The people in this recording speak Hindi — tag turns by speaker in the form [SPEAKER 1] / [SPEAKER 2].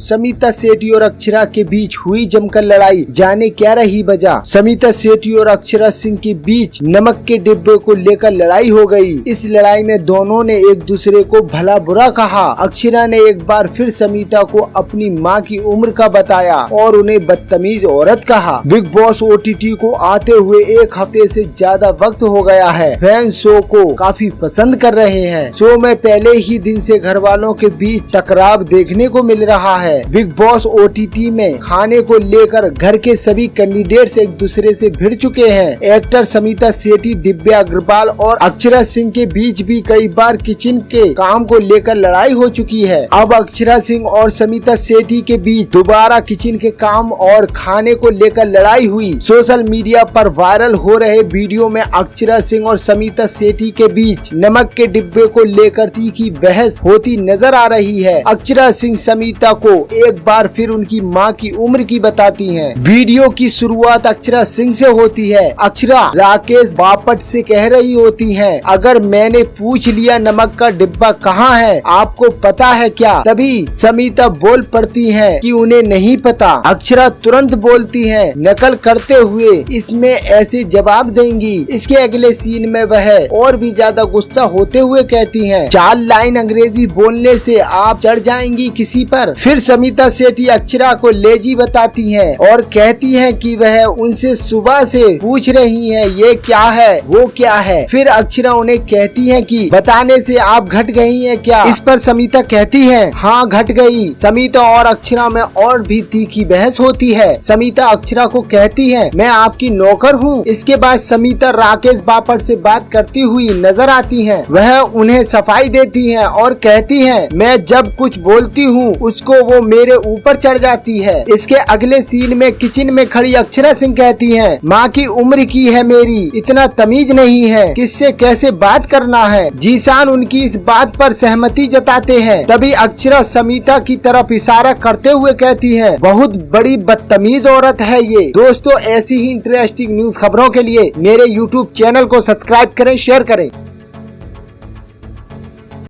[SPEAKER 1] समिता सेठी और अक्षरा के बीच हुई जमकर लड़ाई, जाने क्या रही वजह। समिता सेठी और अक्षरा सिंह के बीच नमक के डिब्बे को लेकर लड़ाई हो गई। इस लड़ाई में दोनों ने एक दूसरे को भला बुरा कहा। अक्षरा ने एक बार फिर समिता को अपनी मां की उम्र का बताया और उन्हें बदतमीज औरत कहा। बिग बॉस OTT को आते हुए एक हफ्ते से ज्यादा वक्त हो गया है। फैंस शो को काफी पसंद कर रहे हैं। शो में पहले ही दिन से घर वालों के बीच टकराव देखने को मिल रहा है। बिग बॉस OTT में खाने को लेकर घर के सभी कैंडिडेट्स एक दूसरे से भिड़ चुके हैं। एक्टर समिता सेठी, दिव्या अग्रवाल और अक्षरा सिंह के बीच भी कई बार किचन के काम को लेकर लड़ाई हो चुकी है। अब अक्षरा सिंह और समिता सेठी के बीच दोबारा किचन के काम और खाने को लेकर लड़ाई हुई। सोशल मीडिया पर वायरल हो रहे वीडियो में अक्षरा सिंह और समिता सेठी के बीच नमक के डिब्बे को लेकर तीखी बहस होती नजर आ रही है। अक्षरा सिंह समिता को एक बार फिर उनकी मां की उम्र की बताती हैं। वीडियो की शुरुआत अक्षरा सिंह से होती है। अक्षरा राकेश बापट से कह रही होती हैं, अगर मैंने पूछ लिया नमक का डिब्बा कहाँ है, आपको पता है क्या? तभी समिता बोल पड़ती हैं कि उन्हें नहीं पता। अक्षरा तुरंत बोलती हैं, नकल करते हुए इसमें ऐसे जवाब देंगी। इसके अगले सीन में वह और भी ज्यादा गुस्सा होते हुए कहती हैं, 4 लाइन अंग्रेजी बोलने से आप चढ़ जाएंगी किसी पर। फिर समिता सेठी अक्षरा को लेजी बताती हैं और कहती हैं कि वह उनसे सुबह से पूछ रही हैं, ये क्या है, वो क्या है। फिर अक्षरा उन्हें कहती हैं कि बताने से आप घट गई हैं क्या? इस पर समिता कहती है, हाँ घट गई। समिता और अक्षरा में और भी तीखी बहस होती है। समिता अक्षरा को कहती है, मैं आपकी नौकर हूँ। इसके बाद समिता राकेश बापट से बात करती हुई नजर आती है। वह उन्हें सफाई देती है और कहती है, मैं जब कुछ बोलती हूँ उसको वो मेरे ऊपर चढ़ जाती है। इसके अगले सीन में किचन में खड़ी अक्षरा सिंह कहती है, माँ की उम्र की है मेरी, इतना तमीज नहीं है किससे कैसे बात करना है। जीशान उनकी इस बात पर सहमति जताते हैं। तभी अक्षरा समिता की तरफ इशारा करते हुए कहती है, बहुत बड़ी बदतमीज औरत है ये। दोस्तों, ऐसी ही इंटरेस्टिंग न्यूज खबरों के लिए मेरे YouTube चैनल को सब्सक्राइब करें, शेयर करें।